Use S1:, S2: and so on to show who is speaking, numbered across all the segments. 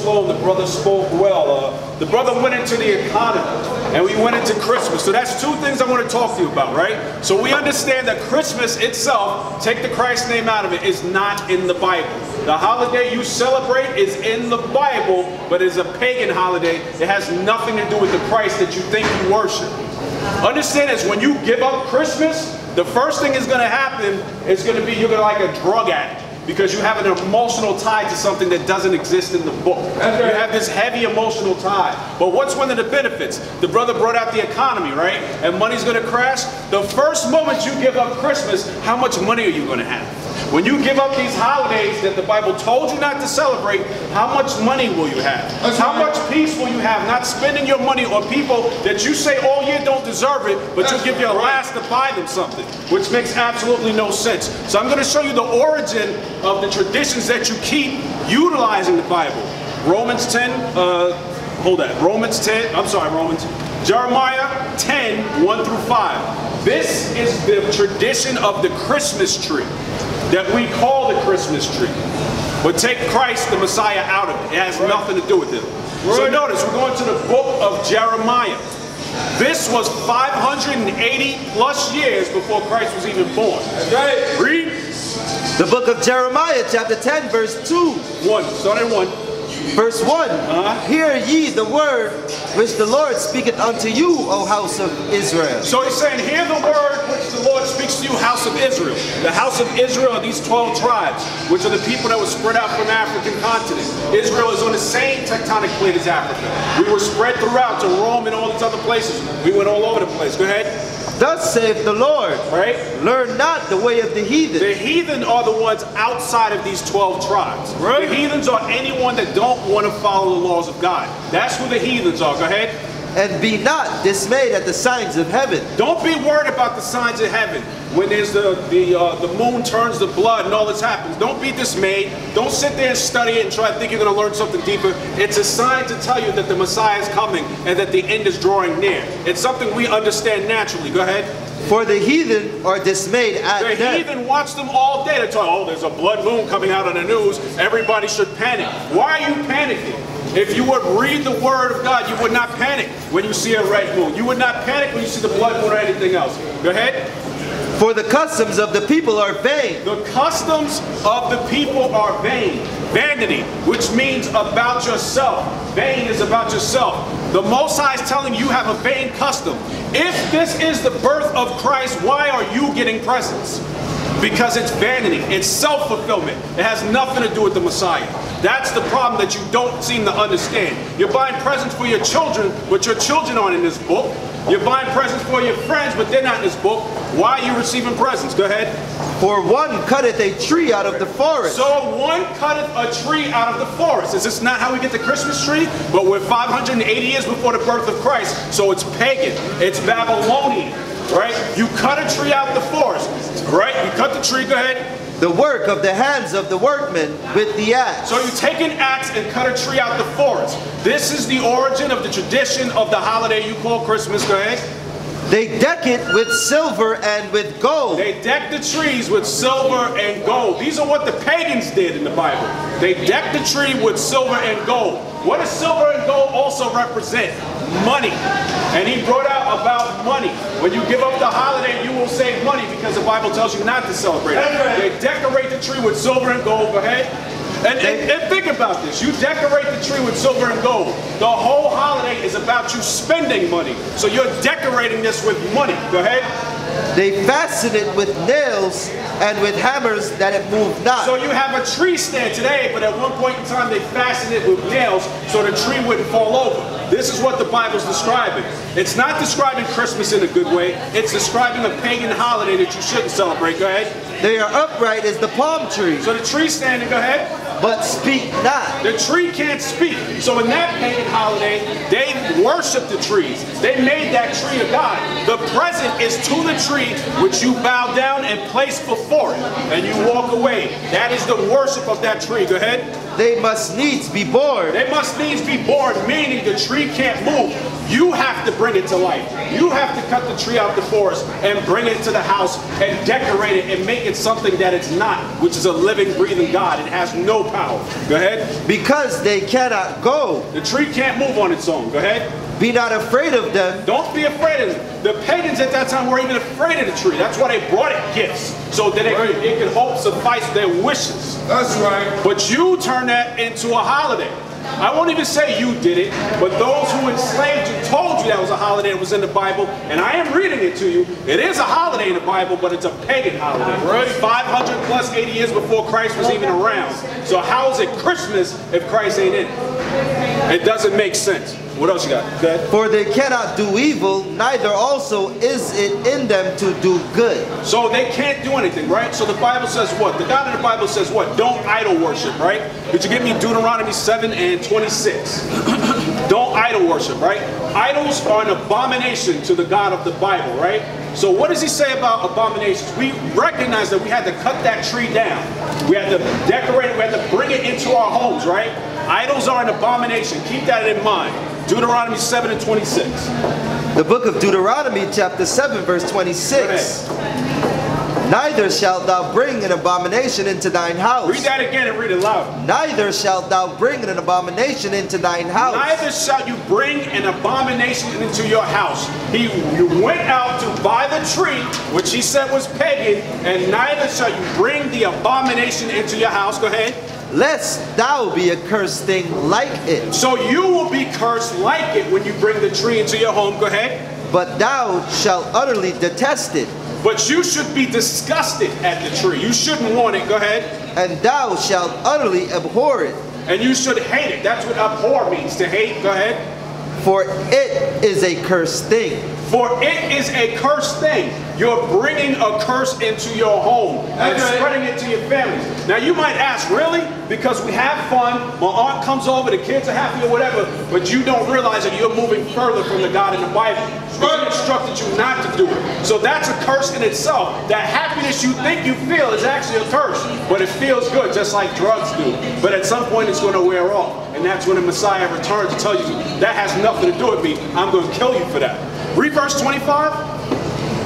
S1: flowing. The brother spoke well. The brother went into the economy, and we went into Christmas. So that's two things I want to talk to you about, right? So we understand that Christmas itself, take the Christ name out of it, is not in the Bible. The holiday you celebrate is in the Bible, but is a pagan holiday. It has nothing to do with the Christ that you think you worship. Understand this, when you give up Christmas, the first thing is going to happen is going to be you're going to like a drug addict. Because you have an emotional tie to something that doesn't exist in the book. You have this heavy emotional tie. But what's one of the benefits? The brother brought out the economy, right? And money's going to crash. The first moment you give up Christmas, how much money are you going to have? When you give up these holidays that the Bible told you not to celebrate, how much money will you have? How much peace will you have? Not spending your money on people that you say all year don't deserve it, but you give your last to buy them something, which makes absolutely no sense. So I'm going to show you the origin of the traditions that you keep utilizing the Bible. Romans 10, Jeremiah 10, 1 through 5. This is the tradition of the Christmas tree that we call the Christmas tree. But take Christ, the Messiah, out of it. It has nothing to do with it. So notice, we're going to the book of Jeremiah. This was 580 plus years before Christ was even born. Read.
S2: The book of Jeremiah, chapter 10, verse 2.
S1: 1. Start at 1.
S2: Verse 1. Hear ye the word which the Lord speaketh unto you, O house of Israel.
S1: So he's saying, hear the word which the Lord speaks to you, house of Israel. The house of Israel are these 12 tribes, which are the people that were spread out from the African continent. Israel is on the same tectonic plate as Africa. We were spread throughout to Rome and all these other places. We went all over the place. Go ahead.
S2: Thus saith the Lord,
S1: right?
S2: Learn not the way of the heathen.
S1: The heathen are the ones outside of these 12 tribes. Right? The heathens are anyone that don't want to follow the laws of God. That's who the heathens are. Go ahead.
S2: And be not dismayed at the signs of heaven.
S1: Don't be worried about the signs of heaven. When there's the moon turns to blood and all this happens. Don't be dismayed. Don't sit there and study it and try to think you're going to learn something deeper. It's a sign to tell you that the Messiah is coming and that the end is drawing near. It's something we understand naturally. Go ahead.
S2: For the heathen are dismayed at
S1: death. The heathen watch them all day. They tell you, oh, there's a blood moon coming out on the news. Everybody should panic. Why are you panicking? If you would read the word of God, you would not panic when you see a red moon. You would not panic when you see the blood moon or anything else. Go ahead.
S2: For the customs of the people are vain.
S1: The customs of the people are vain. Vanity, which means about yourself. Vain is about yourself. The Most High is telling you have a vain custom. If this is the birth of Christ, why are you getting presents? Because it's vanity. It's self-fulfillment. It has nothing to do with the Messiah. That's the problem that you don't seem to understand. You're buying presents for your children, but your children aren't in this book. You're buying presents for your friends, but they're not in this book. Why are you receiving presents? Go ahead.
S2: For one cutteth a tree out of the forest.
S1: So one cutteth a tree out of the forest. Is this not how we get the Christmas tree? But we're 580 years before the birth of Christ, so it's pagan. It's Babylonian, right? You cut a tree out of the forest, right? You cut the tree, go ahead.
S2: The work of the hands of the workmen with the axe.
S1: So you take an axe and cut a tree out the forest. This is the origin of the tradition of the holiday you call Christmas. Go ahead.
S2: They deck it with silver and with gold.
S1: They deck the trees with silver and gold. These are what the pagans did in the Bible. They decked the tree with silver and gold. What does silver and gold also represent? Money. And he brought out about money. When you give up the holiday, you will save money because the Bible tells you not to celebrate it. They decorate the tree with silver and gold. Go ahead. And think about this. You decorate the tree with silver and gold. The whole holiday is about you spending money. So you're decorating this with money. Go ahead.
S2: They fasten it with nails and with hammers that it move not.
S1: So you have a tree stand today, but at one point in time they fastened it with nails so the tree wouldn't fall over. This is what the Bible's describing. It's not describing Christmas in a good way. It's describing a pagan holiday that you shouldn't celebrate. Go ahead.
S2: They are upright as the palm tree.
S1: So the tree standing, go ahead.
S2: But speak not.
S1: The tree can't speak. So in that pagan holiday, they worship the trees. They made that tree a god. The present is to the tree which you bow down and place before it. And you walk away. That is the worship of that tree. Go ahead.
S2: they must needs be born.
S1: They must needs be born, meaning the tree can't move. You have to bring it to life. You have to cut the tree out the forest and bring it to the house and decorate it and make it something that it's not, which is a living, breathing God. It has no power. Go ahead.
S2: Because they cannot go.
S1: The tree can't move on its own. Go ahead.
S2: Be not afraid of them.
S1: Don't be afraid of them. The pagans at that time were even afraid of the tree. That's why they brought it gifts, so that it could hope suffice their wishes.
S3: That's right.
S1: But you turn that into a holiday. I won't even say you did it, but those who enslaved you told you that was a holiday that was in the Bible, and I am reading it to you. It is a holiday in the Bible, but it's a pagan holiday. Right? 500 plus 80 years before Christ was even around. So how is it Christmas if Christ ain't in it? It doesn't make sense. What else you got? Go ahead.
S2: For they cannot do evil, neither also is it in them to do good.
S1: So they can't do anything, right? So the Bible says what? The God in the Bible says what? Don't idol worship, right? Could you give me Deuteronomy 7 and 26? Don't idol worship, right? Idols are an abomination to the God of the Bible, right? So what does he say about abominations? We recognize that we had to cut that tree down. We had to decorate it. We had to bring it into our homes, right? Idols are an abomination. Keep that in mind. Deuteronomy 7 and 26.
S2: The book of Deuteronomy chapter 7 verse 26. Neither shalt thou bring an abomination into thine house.
S1: Read that again and read it loud.
S2: Neither shalt thou bring an abomination into thine house.
S1: Neither shall you bring an abomination into your house. You went out to buy the tree, which he said was pagan, and neither shall you bring the abomination into your house. Go ahead.
S2: Lest thou be a cursed thing like it.
S1: So you will be cursed like it when you bring the tree into your home. Go ahead.
S2: But thou shalt utterly detest it.
S1: But you should be disgusted at the tree. You shouldn't want it. Go ahead.
S2: And thou shalt utterly abhor it.
S1: And you should hate it. That's what abhor means, to hate. Go ahead.
S2: For it is a cursed thing.
S1: For it is a cursed thing. You're bringing a curse into your home and spreading it to your families. Now you might ask, really? Because we have fun, my aunt comes over, the kids are happy or whatever, but you don't realize that you're moving further from the God in the Bible. He instructed you not to do it. So that's a curse in itself. That happiness you think you feel is actually a curse, but it feels good, just like drugs do. But at some point it's going to wear off. And that's when the Messiah returns to tell you, that has nothing to do with me. I'm going to kill you for that. Read verse 25.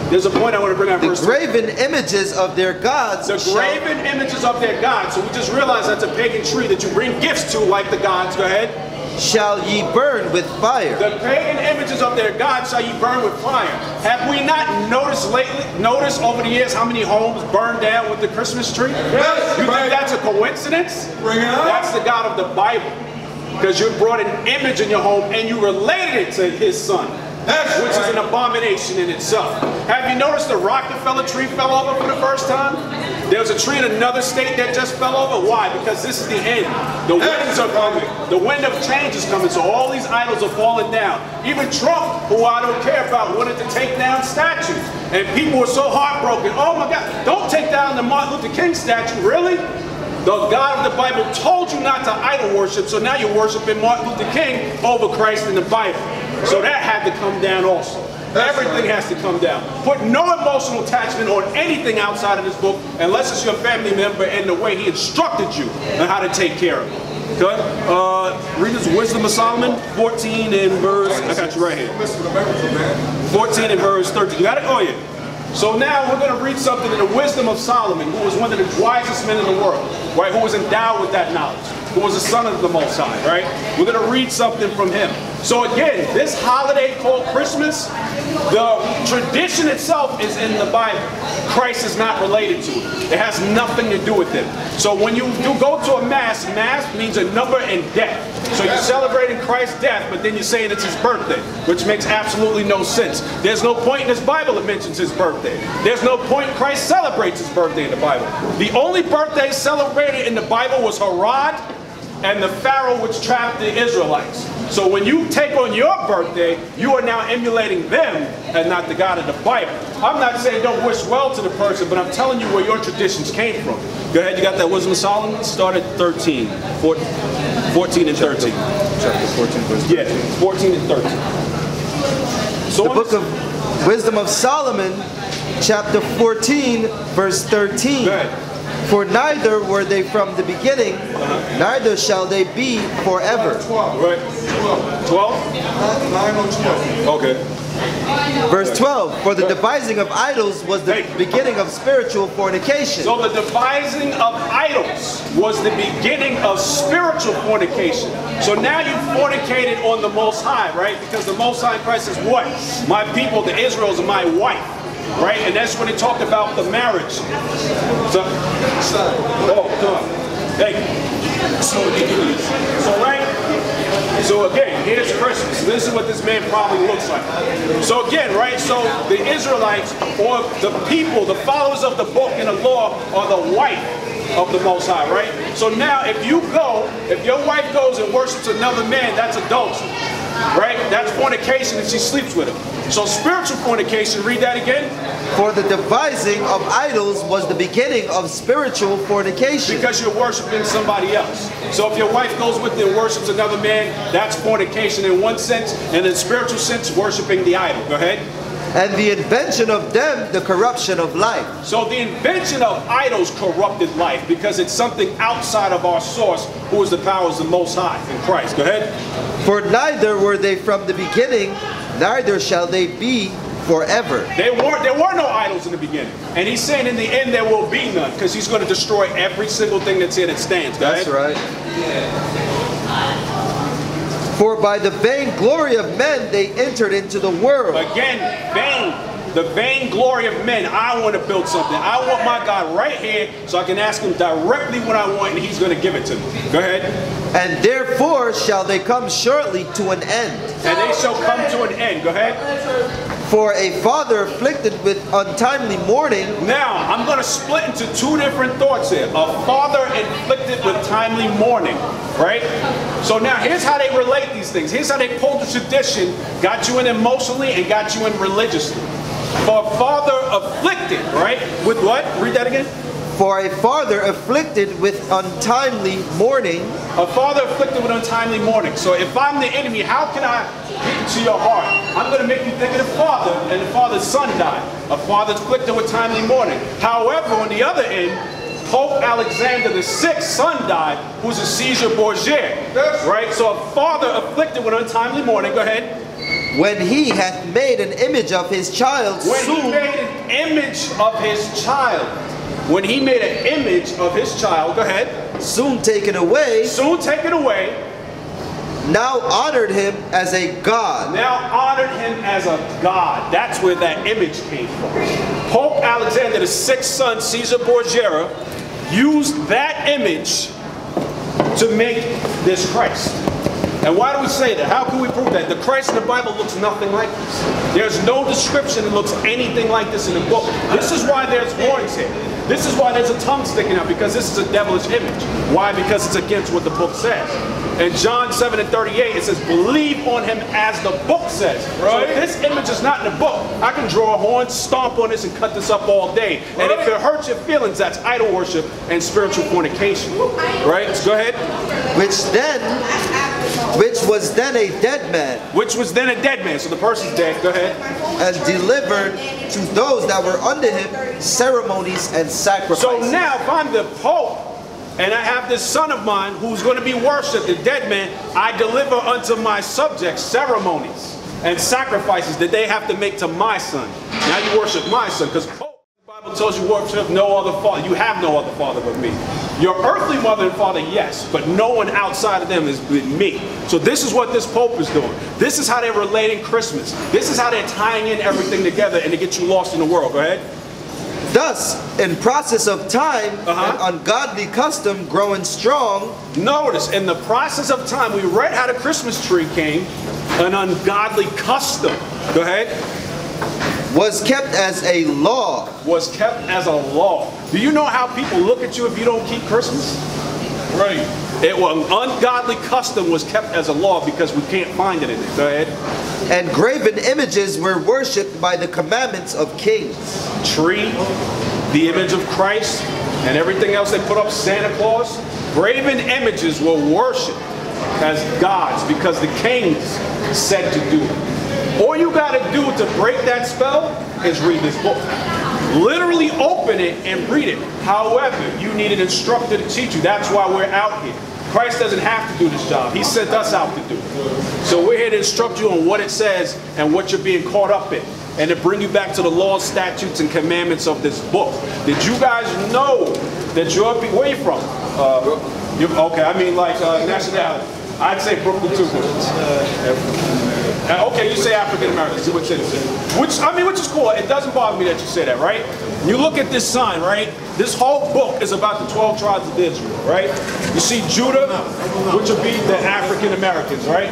S1: There's a point I want to bring out.
S2: The graven images of their gods.
S1: The graven images of their gods. So we just realized that's a pagan tree that you bring gifts to like the gods. Go ahead.
S2: Shall ye burn with fire.
S1: The pagan images of their gods shall ye burn with fire. Have we not noticed over the years how many homes burned down with the Christmas tree?
S3: Yes,
S1: you think that's a coincidence?
S3: Bring it up.
S1: That's the God of the Bible. Because you brought an image in your home and you related it to his son. Which is an abomination in itself. Have you noticed the Rockefeller tree fell over for the first time? There was a tree in another state that just fell over. Why? Because this is the end. The winds are coming. The wind of change is coming. So all these idols are falling down. Even Trump, who I don't care about, wanted to take down statues. And people were so heartbroken. Oh my God, don't take down the Martin Luther King statue. Really? The God of the Bible told you not to idol worship, so now you're worshiping Martin Luther King over Christ in the Bible. So that had to come down also. Everything has to come down. Put no emotional attachment on anything outside of this book unless it's your family member and the way he instructed you on how to take care of it. Good? Read this Wisdom of Solomon, 14 and verse, I got you right here. 14 and verse 13. You got it? Oh yeah. So now we're going to read something in the Wisdom of Solomon, who was one of the wisest men in the world, right? Who was endowed with that knowledge, who was the son of the Most High, right? We're going to read something from him. So again, this holiday called Christmas, the tradition itself is in the Bible. Christ is not related to it. It has nothing to do with him. So when you go to a mass, mass means a number and death. So you're celebrating Christ's death, but then you're saying it's his birthday, which makes absolutely no sense. There's no point in this Bible that mentions his birthday. There's no point Christ celebrates his birthday in the Bible. The only birthday celebrated in the Bible was H.O.D.C and the Pharaoh which trapped the Israelites. So when you take on your birthday, you are now emulating them and not the God of the Bible. I'm not saying don't wish well to the person, but I'm telling you where your traditions came from. Go ahead, you got that Wisdom of Solomon? Start at 14 and 13.
S3: Chapter 14, verse 13.
S1: Yeah, 14 and 13. So
S2: the book of Wisdom of Solomon, chapter 14, verse 13.
S1: Go ahead.
S2: For neither were they from the beginning, neither shall they be forever.
S1: 12. Right. 12?
S3: 9 or 12.
S1: Okay.
S2: Verse 12, for the devising of idols was the beginning of spiritual fornication.
S1: So the devising of idols was the beginning of spiritual fornication. So now you fornicated on the Most High, right? Because the Most High in Christ is what? My people, the Israels, are my wife. Right? And that's when he talked about the marriage. So, thank you. So right? So again, here's Christmas. This is what this man probably looks like. So again, right? So the Israelites, or the people, the followers of the book and the law, are the wife of the Most High, right? So now if your wife goes and worships another man, that's adultery. Right? That's fornication and she sleeps with him. So spiritual fornication, read that again.
S2: For the devising of idols was the beginning of spiritual fornication.
S1: Because you're worshiping somebody else. So if your wife goes with you and worships another man, that's fornication in one sense, and in spiritual sense, worshiping the idol. Go ahead.
S2: And the invention of them, the corruption of life.
S1: So the invention of idols corrupted life because it's something outside of our source, who is the powers of the Most High in Christ. Go ahead.
S2: For neither were they from the beginning, neither shall they be forever.
S1: There were no idols in the beginning. And he's saying in the end there will be none, because he's going to destroy every single thing that's here that stands. Go ahead.
S2: That's right. For by the vain glory of men they entered into the world.
S1: Again, vain. The vain glory of men. I want to build something. I want my God right here so I can ask him directly what I want and he's going to give it to me. Go ahead.
S2: And therefore shall they come shortly to an end.
S1: And they shall come to an end. Go ahead.
S2: For a father afflicted with untimely mourning.
S1: Now, I'm going to split into two different thoughts here. A father inflicted with timely mourning. Right? So now, here's how they relate these things. Here's how they pulled the tradition, got you in emotionally, and got you in religiously. For a father afflicted, right? With what? Read that again.
S2: For a father afflicted with untimely mourning.
S1: A father afflicted with untimely mourning. So if I'm the enemy, how can I get into your heart? I'm going to make you think of the father, and the father's son died. A father afflicted with timely mourning. However, on the other end, Pope Alexander VI's son died, who's a Caesar Borgia. Right? So a father afflicted with untimely mourning. Go ahead.
S2: When he hath made an image of his child,
S1: when he made an image of his child. When he made an image of his child, go ahead.
S2: Soon taken away.
S1: Soon taken away.
S2: Now honored him as a god.
S1: Now honored him as a god. That's where that image came from. Pope Alexander VI's son, Caesar Borgia, used that image to make this Christ. And why do we say that? How can we prove that? The Christ in the Bible looks nothing like this. There's no description that looks anything like this in the book. This is why there's horns here. This is why there's a tongue sticking out, because this is a devilish image. Why? Because it's against what the book says. In John 7:38, it says, believe on him as the book says. Right. So if this image is not in the book, I can draw a horn, stomp on this, and cut this up all day. And if it hurts your feelings, that's idol worship and spiritual fornication. Right? So go ahead.
S2: Which was then a dead man.
S1: Which was then a dead man. So the person's dead. Go ahead.
S2: And delivered to those that were under him ceremonies and sacrifices.
S1: So now if I'm the Pope and I have this son of mine who's going to be worshipped, the dead man, I deliver unto my subjects ceremonies and sacrifices that they have to make to my son. Now you worship my son, because the Bible tells you worship no other father. You have no other father but me. Your earthly mother and father, yes, but no one outside of them is with me. So this is what this Pope is doing. This is how they're relating Christmas. This is how they're tying in everything together and to get you lost in the world. Go ahead.
S2: Thus, in process of time, an ungodly custom growing strong.
S1: Notice, in the process of time, we read how the Christmas tree came, an ungodly custom. Go ahead.
S2: Was kept as a law.
S1: Was kept as a law. Do you know how people look at you if you don't keep Christmas? Right. It was an ungodly custom was kept as a law because we can't find it in it. Go ahead.
S2: And graven images were worshipped by the commandments of kings.
S1: Tree, the image of Christ, and everything else they put up, Santa Claus. Graven images were worshipped as gods because the kings said to do it. All you got to do to break that spell is read this book. Literally open it and read it. However, you need an instructor to teach you. That's why we're out here. Christ doesn't have to do this job. He sent us out to do it. So we're here to instruct you on what it says and what you're being caught up in, and to bring you back to the laws, statutes, and commandments of this book. Did you guys know that you're, where you from? Okay, I mean like nationality. I'd say Brooklyn too. Okay, you say African American. See what citizen? Which is cool. It doesn't bother me that you say that, right? You look at this sign, right? This whole book is about the 12 tribes of Israel, right? You see Judah, which would be the African Americans, right?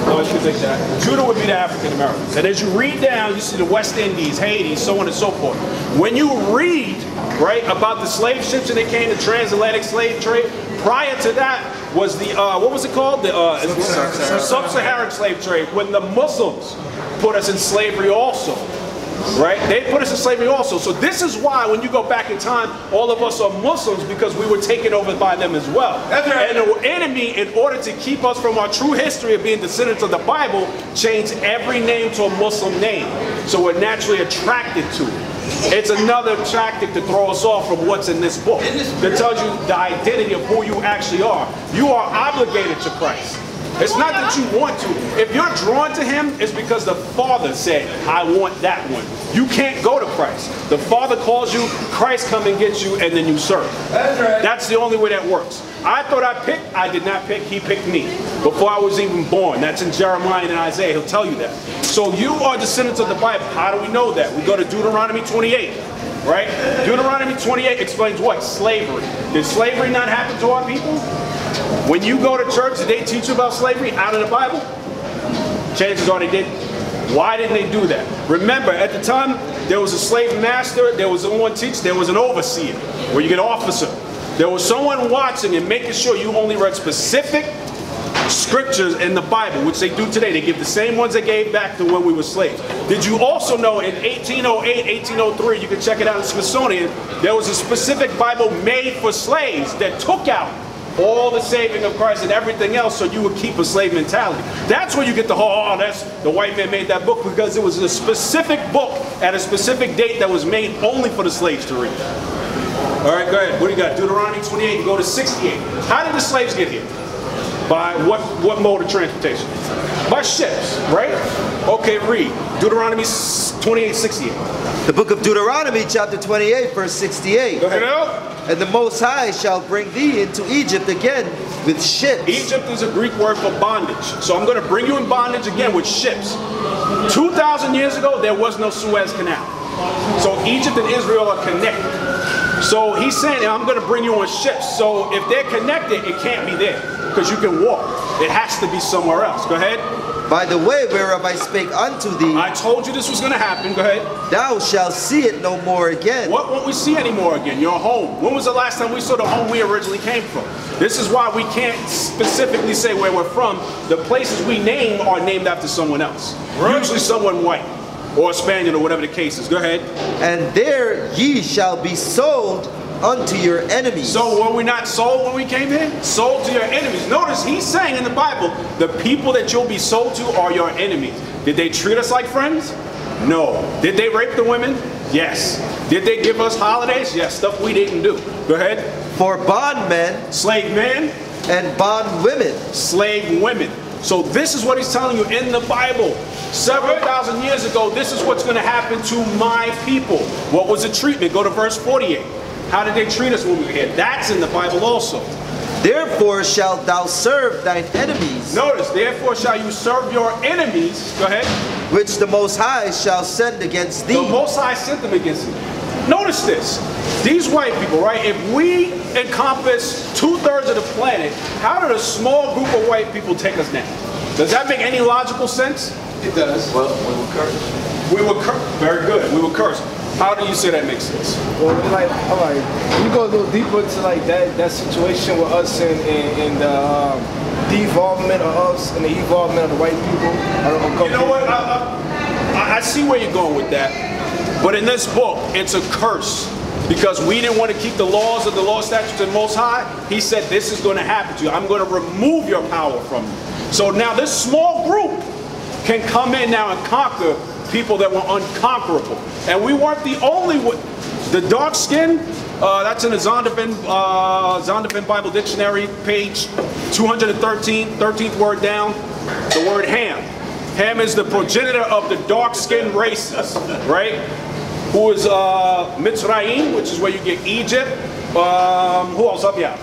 S1: No, you can take that. Judah would be the African Americans. And as you read down, you see the West Indies, Haiti, so on and so forth. When you read, right, about the slave ships and they came, the transatlantic slave trade, prior to that was the, what was it called? The sub-Saharan slave trade, when the Muslims put us in slavery also. Right? They put us in slavery also. So this is why when you go back in time, all of us are Muslims, because we were taken over by them as well. That's right. And the enemy, in order to keep us from our true history of being descendants of the Bible, changed every name to a Muslim name. So we're naturally attracted to it. It's another tactic to throw us off from what's in this book. That tells you the identity of who you actually are. You are obligated to Christ. It's not that you want to. If you're drawn to him, it's because the Father said, I want that one. You can't go to Christ. The Father calls you, Christ come and get you, and then you serve. That's right. That's the only way that works. I thought I picked, I did not pick, he picked me before I was even born. That's in Jeremiah and Isaiah, he'll tell you that. So you are descendants of the Bible. How do we know that? We go to Deuteronomy 28, right? Deuteronomy 28 explains what? Slavery. Did slavery not happen to our people? When you go to church, did they teach you about slavery out of the Bible? Chances are they didn't. Why didn't they do that? Remember, at the time, there was a slave master, there was someone teaching, there was an overseer, where you get an officer. There was someone watching and making sure you only read specific scriptures in the Bible, which they do today. They give the same ones they gave back to when we were slaves. Did you also know in 1808, 1803, you can check it out in Smithsonian, there was a specific Bible made for slaves that took out all the saving of Christ and everything else, so you would keep a slave mentality. That's where you get the whole, oh, that's the white man made that book, because it was a specific book at a specific date that was made only for the slaves to read. All right, go ahead. What do you got? Deuteronomy 28, you go to 68. How did the slaves get here? By what mode of transportation? By ships, right? Okay, read. Deuteronomy 28, 68.
S2: The book of Deuteronomy, chapter 28, verse 68.
S1: Go ahead.
S2: And the Most High shall bring thee into Egypt again with ships.
S1: Egypt is a Greek word for bondage. So I'm going to bring you in bondage again with ships. 2,000 years ago, there was no Suez Canal. So Egypt and Israel are connected. So he's saying, I'm going to bring you on ships. So if they're connected, it can't be there, because you can walk. It has to be somewhere else. Go ahead.
S2: By the way whereof I spake unto thee,
S1: I told you this was going to happen. Go ahead.
S2: Thou shalt see it no more again.
S1: What won't we see anymore again? Your home. When was the last time we saw the home we originally came from? This is why we can't specifically say where we're from. The places we name are named after someone else. Right. Usually someone white or a Spaniard or whatever the case is. Go ahead.
S2: And there ye shall be sold unto your enemies. So
S1: were we not sold when we came here? Sold to your enemies. Notice he's saying in the Bible, the people that you'll be sold to are your enemies. Did they treat us like friends? No. Did they rape the women? Yes. Did they give us holidays? Yes. Stuff we didn't do. Go ahead.
S2: For bondmen,
S1: slave men,
S2: and bondwomen,
S1: slave women. So this is what he's telling you in the Bible. Several thousand years ago, this is what's going to happen to my people. What was the treatment? Go to verse 48. How did they treat us when we were here? That's in the Bible also.
S2: Therefore shalt thou serve thine enemies.
S1: Notice, therefore shall you serve your enemies. Go ahead.
S2: Which the Most High shall send against thee.
S1: The Most High sent them against thee. Notice this. These white people, right? If we encompass 2/3 of the planet, how did a small group of white people take us down? Does that make any logical sense?
S3: It does.
S2: Well, we were cursed.
S1: We were cursed. Very good. We were cursed. How do you say that makes sense?
S4: Well, like, all right, you go a little deeper into like that situation with us and the devolvement of us and the evolvement of the white people.
S1: You know what? I see where you're going with that. But in this book, it's a curse. Because we didn't want to keep the laws of the law, statutes, and Most High, he said, this is going to happen to you. I'm going to remove your power from you. So now this small group can come in now and conquer people that were unconquerable. And we weren't the only The dark skin, that's in the Zondervan Bible Dictionary, page 213, 13th word down, the word Ham. Ham is the progenitor of the dark-skinned races, right? Who is Mitzrayim, which is where you get Egypt. Who else up? Yeah.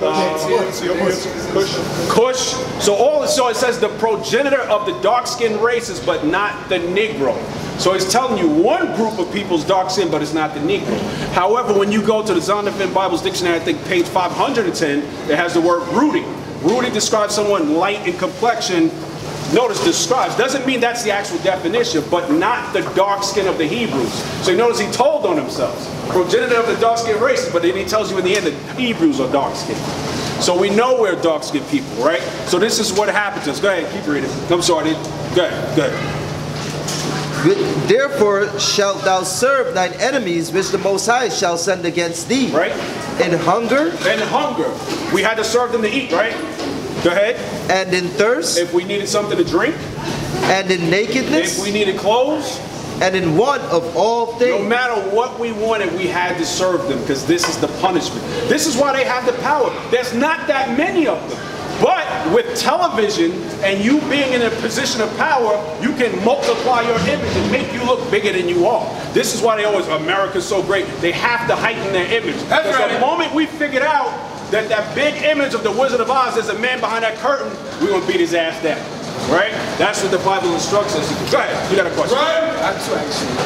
S1: Cush. So it says the progenitor of the dark-skinned races, but not the Negro. So it's telling you one group of people's dark skin, but it's not the Negro. However, when you go to the Zondervan Bible's Dictionary, I think page 510, it has the word ruddy. Ruddy describes someone light in complexion. Notice describes, doesn't mean that's the actual definition, but not the dark skin of the Hebrews. So you notice he told on themselves, progenitor of the dark skinned races, but then he tells you in the end that Hebrews are dark skinned. So we know we're dark skinned people, right? So this is what happens to us. Go ahead, keep reading. I'm sorry, go ahead.
S2: Therefore shalt thou serve thine enemies, which the Most High shall send against thee.
S1: Right.
S2: In hunger.
S1: In hunger. We had to serve them to eat, right? Go ahead.
S2: And in thirst.
S1: If we needed something to drink.
S2: And in nakedness.
S1: If we needed clothes.
S2: And in want of all things.
S1: No matter what we wanted, we had to serve them, because this is the punishment. This is why they have the power. There's not that many of them. But with television and you being in a position of power, you can multiply your image and make you look bigger than you are. This is why they always, America's so great. They have to heighten their image. Because the moment we figured out that that big image of the Wizard of Oz, there's a man behind that curtain, we're going to beat his ass down. Right? That's what the Bible instructs us. Go ahead. You got a question?
S4: Right. I do actually.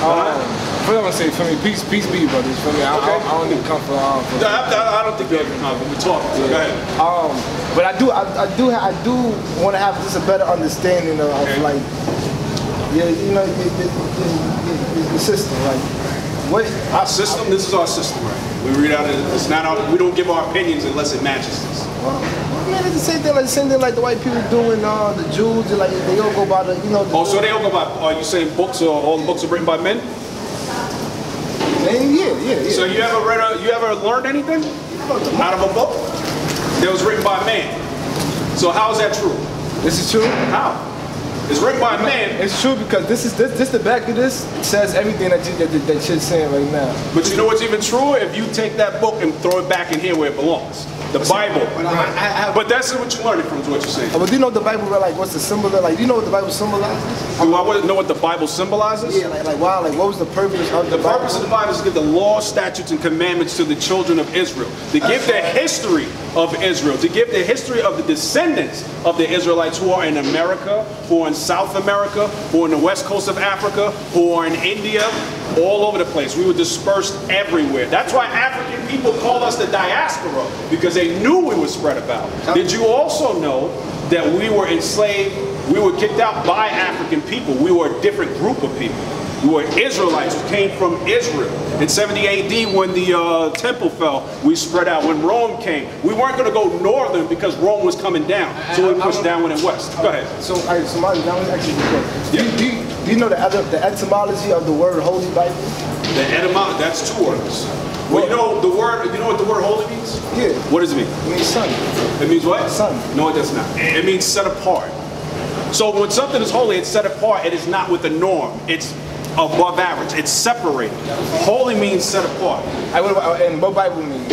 S4: First I want to say, for me, peace be, brothers. For me, I don't need to come for.
S1: I don't think you ever come, but we're talking. So go ahead.
S4: But I do want to have just a better understanding of like, you know, the system, like. What
S1: our system? This is our system, right? We read out. It's not our. We don't give our opinions unless it matches this.
S4: Well, man, it's the same thing. Like the white people doing the Jews. Like they all go by the, you know.
S1: So they all go by. Are you saying books or all the books are written by men?
S4: Yeah.
S1: So you ever read? You ever learned anything out of a book that was written by a man? So how is that true?
S4: This is true.
S1: How? It's written by a man.
S4: It's true, because this the back of this says everything that you're saying right now.
S1: But you know what's even truer? If you take that book and throw it back in here where it belongs. The Bible. But that's what you learned from, is what you're saying.
S4: But do you know what the Bible, like, what's the symbol? Like, do you know what the Bible symbolizes?
S1: Do I want to know what the Bible symbolizes?
S4: Yeah, like wow, like what was the purpose of the Bible?
S1: The purpose of the Bible is to give the law, statutes, and commandments to the children of Israel. To give the history of Israel. To give the history of the descendants of the Israelites who are in America, who are in South America, who are on the west coast of Africa, who are in India, all over the place. We were dispersed everywhere. That's why African people call us the diaspora, because they knew we were spread about. Did you also know that we were enslaved, we were kicked out by African people? We were a different group of people. We were Israelites who came from Israel. In 70 AD, when the temple fell, we spread out. When Rome came, we weren't going to go northern because Rome was coming down. So we pushed downward and west. Go ahead.
S4: So, now let's actually do you know the etymology of the word Holy Bible?
S1: The etymology, that's two words. Well, you know the word. You know what the word holy means?
S4: Yeah.
S1: What does it mean?
S4: It means son.
S1: It means what?
S4: Son.
S1: No, it does not. It means set apart. So when something is holy, it's set apart. It is not with the norm. It's above average. It's separated. Holy means set apart.
S4: And what Bible means?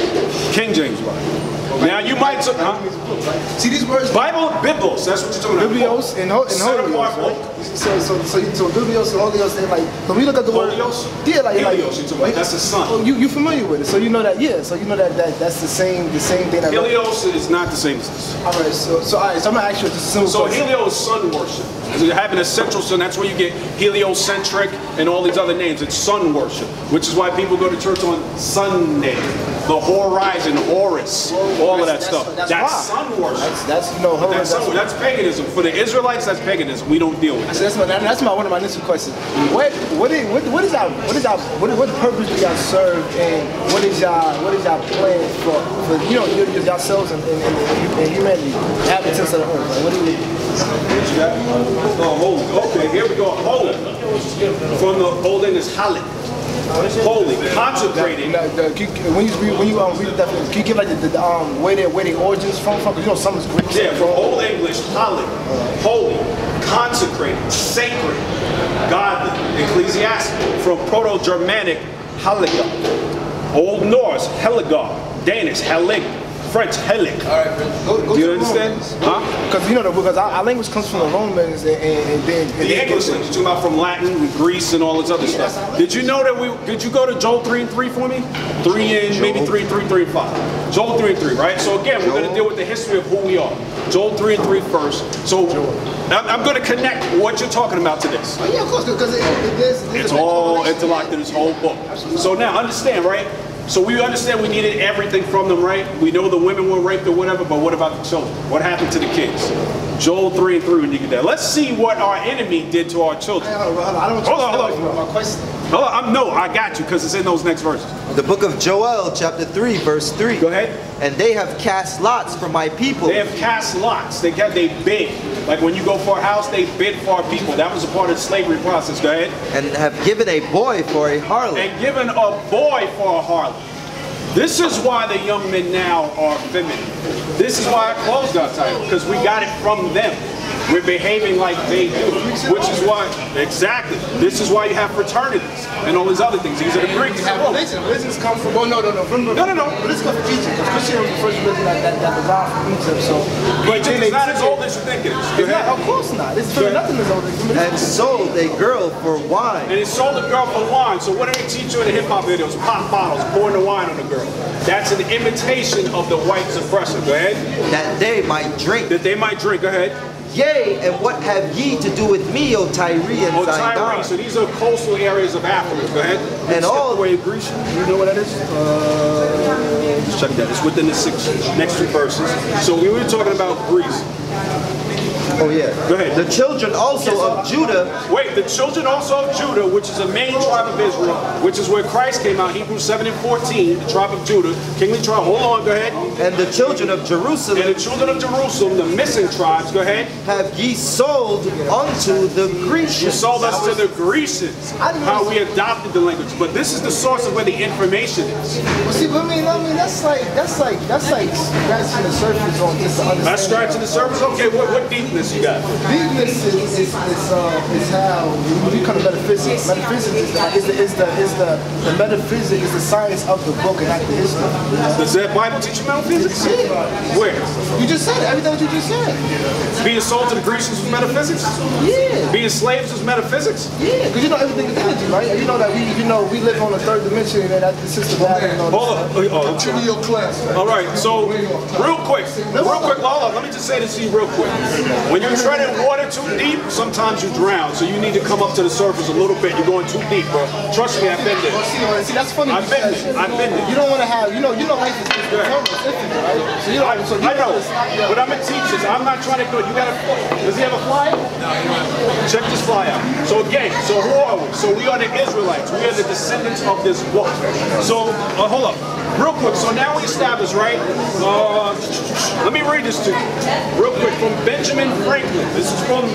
S1: King James Bible. Now you might
S4: see these words.
S1: Bible, Biblos. That's what you're talking about.
S4: Biblios and Holios, right? So Biblios and Holios, they like. When we look at the word, yeah, like
S1: Helios, you're talking about. That's the sun.
S4: Oh, you familiar with it? So you know that, yeah. So you know that's the same thing. That
S1: Helios is not the same as this.
S4: All right. So all right. So I'm gonna ask you just a simple question.
S1: Helios is sun worship. So you're having a central sun. That's where you get heliocentric and all these other names. It's sun worship, which is why people go to church on Sunday. The horizon, Horus, all of that stuff. That's sun worship. That's paganism. For the Israelites, that's paganism. We don't deal with it.
S4: That's one of my initial questions. What purpose do y'all serve, and what is y'all plan for yourselves and humanity, inhabitants of the earth? Like, what do you?
S1: Okay, here we go. Holy. From the Old English, halak. Holy, consecrated.
S4: When you read the definition, can you give like where their origins from? Because you know some is Greek.
S1: Yeah, from Old English, halak, holy, consecrated, sacred, godly, ecclesiastical. From Proto-Germanic, halakha. Old Norse, Hellegar. Danish, Helig. French, Helig.
S4: Go
S1: Do you understand? Huh?
S4: Because you know, because our language comes from the Romans and then
S1: The English language, you're talking about from Latin, and Greece, and all this other stuff. Did you know that did you go to Joel 3 and 3 for me? 3 and maybe 3 and 5. Joel 3 and 3, right? So again, we're going to deal with the history of who we are. Joel 3 and 3 first. So I'm going to connect what you're talking about to this.
S4: Oh, yeah, of course, because
S1: it's all interlocked in this whole book. So now understand, right? So we understand we needed everything from them, right? We know the women were raped or whatever, but what about the children? What happened to the kids? Joel 3 and 3 when you get that. Let's see what our enemy did to our children.
S4: I don't
S1: Hold on.
S4: My question.
S1: No, I got you, because it's in those next verses.
S2: The book of Joel, chapter 3, verse 3.
S1: Go ahead.
S2: And they have cast lots for my people.
S1: They have cast lots. They bid. Like when you go for a house, they bid for our people. That was a part of the slavery process. Go ahead.
S2: And have given a boy for a harlot.
S1: And given a boy for a harlot. This is why the young men now are feminine. This is why our clothes got tighter, because we got it from them. We're behaving like they do, which is why, exactly, this is why you have fraternities and all these other things. These are the Greeks.
S4: Religions come from, no. Religions come from Egypt, because Christianity was the first religion that derived from Egypt, so.
S1: But it's not as old as you think it is.
S4: It's not, of course not. It's nothing as old as it is.
S2: And sold a girl for wine.
S1: And it sold a girl for wine. So what do they teach you in the hip-hop videos? Pop bottles, pouring the wine on the girl. That's an imitation of the white suppressor. Go ahead.
S2: That they might drink.
S1: That they might drink. Go ahead.
S2: Yea, and what have ye to do with me, O Tyre and Sidon?
S1: Tyre. So these are coastal areas of Africa. Go ahead.
S2: And all
S1: the way of Greece. You know what that is? Just check that. It's within the next 2 verses. So we were talking about Greece.
S2: Oh yeah.
S1: Go ahead.
S2: The children also of Judah.
S1: Wait, the children also of Judah, which is the main tribe of Israel, which is where Christ came out, Hebrews 7 and 14, the tribe of Judah, kingly tribe. Hold on, go ahead.
S2: And the children of Jerusalem.
S1: And the children of Jerusalem, the missing tribes, go ahead.
S2: Have ye sold unto the Grecians.
S1: You sold us to the Grecians. How we adopted the language. But this is the source of where the information is.
S4: Well, see, I mean, that's like scratching the surface on just to understand.
S1: That's scratching the surface? Okay, what deepness you got?
S4: Deepness is how when you come to metaphysics. Metaphysics is the metaphysics is the science of the book and not the history.
S1: Does that Bible teach you metaphysics?
S4: Yeah.
S1: Where?
S4: You just said it. Everything that you just said.
S1: Being sold to the Grecians was metaphysics?
S4: Yeah.
S1: Being slaves was metaphysics?
S4: Yeah, because you know everything is energy, right? You know that we live on the 3rd dimension and that the system matter.
S1: Hold on.
S3: Trivial class.
S1: All right, so real quick, hold on, let me just say this to you real quick. When you're treading water too deep, sometimes you drown, so you need to come up to the surface a little bit. You're going too deep, bro. Trust me, I've been there.
S4: See, that's funny.
S1: I've been there.
S4: You don't want to have, you know life is infinite, right? So you know,
S1: I know, but I'm a teacher, so I'm not trying to do it. You got a, does he have a flyer? Check this flyer out. So again, so who are we? So we are the Israelites. We are the descendants of this book. So, hold up. Real quick, so now we established, right? Let me read this to you. Real quick, from Benjamin Franklin. This is from,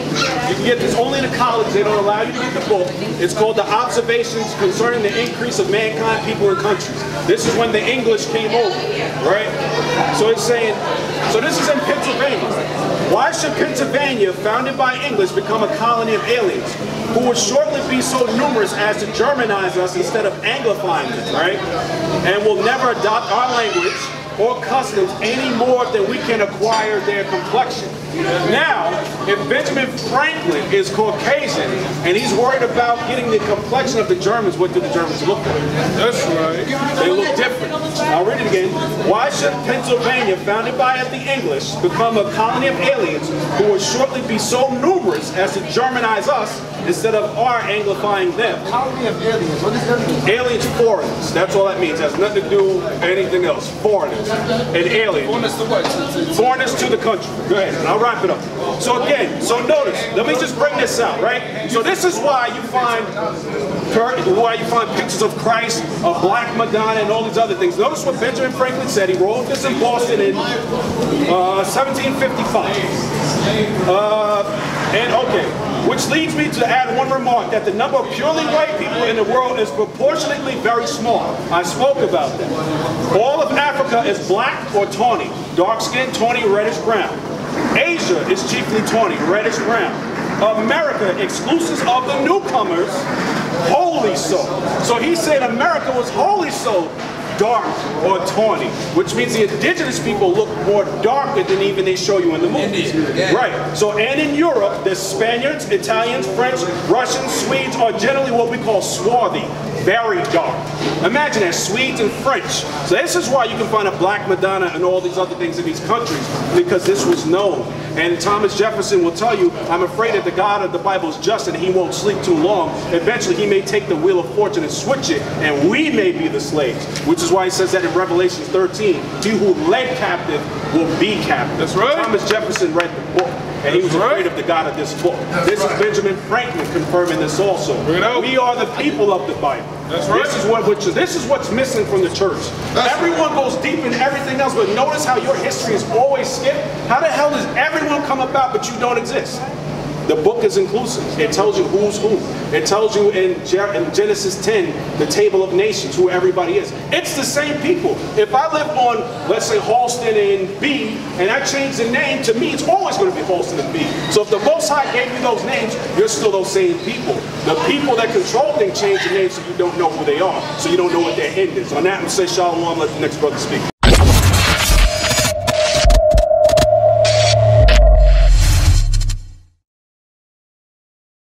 S1: you can get this only in the college. They don't allow you to get the book. It's called The Observations Concerning the Increase of Mankind, People, and Countries. This is when the English came over, right? So it's saying, so this is in Pennsylvania. Why should Pennsylvania, founded by English, become a colony of aliens who would shortly be so numerous as to Germanize us instead of Anglifying us, right? And will never adopt our language or customs any more than we can acquire their complexion. Now, if Benjamin Franklin is Caucasian and he's worried about getting the complexion of the Germans, what do the Germans look like? That's right. They look different. I'll read it again. Why should Pennsylvania, founded by the English, become a colony of aliens who will shortly be so numerous as to Germanize us instead of our Anglifying them?
S4: Colony of aliens. What does that mean?
S1: Aliens, foreigners. That's all that means. It has nothing to do with anything else. Foreigners. And aliens.
S3: Foreigners to what?
S1: Foreigners to the country. Go ahead. I'll wrap it up. So again, so notice, let me just bring this out, right? So this is why you find pictures of Christ, of Black Madonna, and all these other things. Notice what Benjamin Franklin said. He wrote this in Boston in 1755. And okay, which leads me to add one remark, that the number of purely white people in the world is proportionately very small. I spoke about that. All of Africa is black or tawny, dark skin, tawny, reddish brown. Asia is chiefly tawny, reddish brown. America, exclusive of the newcomers, wholly so. So he said America was wholly so dark or tawny, which means the indigenous people look more darker than even they show you in the movies.
S5: Yeah.
S1: Right. So, and in Europe, the Spaniards, Italians, French, Russians, Swedes are generally what we call swarthy, very dark. Imagine that, Swedes and French. So this is why you can find a Black Madonna and all these other things in these countries, because this was known. And Thomas Jefferson will tell you, I'm afraid that the God of the Bible is just and he won't sleep too long. Eventually he may take the wheel of fortune and switch it, and we may be the slaves. Which is why he says that in Revelation 13, he who led captive will be captive.
S3: That's right.
S1: Thomas Jefferson read the book, and he was afraid of the God of this book. This is Benjamin Franklin confirming this also. We are the people of the Bible.
S3: That's right.
S1: This is what's missing from the church. Everyone goes deep in everything else, but notice how your history is always skipped. How the hell does everyone come about but you don't exist? The book is inclusive. It tells you who's who. It tells you in Genesis 10, the table of nations, who everybody is. It's the same people. If I live on, let's say, Halston and B, and I change the name, to me, it's always going to be Halston and B. So if the Most High gave you those names, you're still those same people. The people that control things change the names so you don't know who they are. So you don't know what their end is. On that, I'm going to say shalom, let the next brother speak.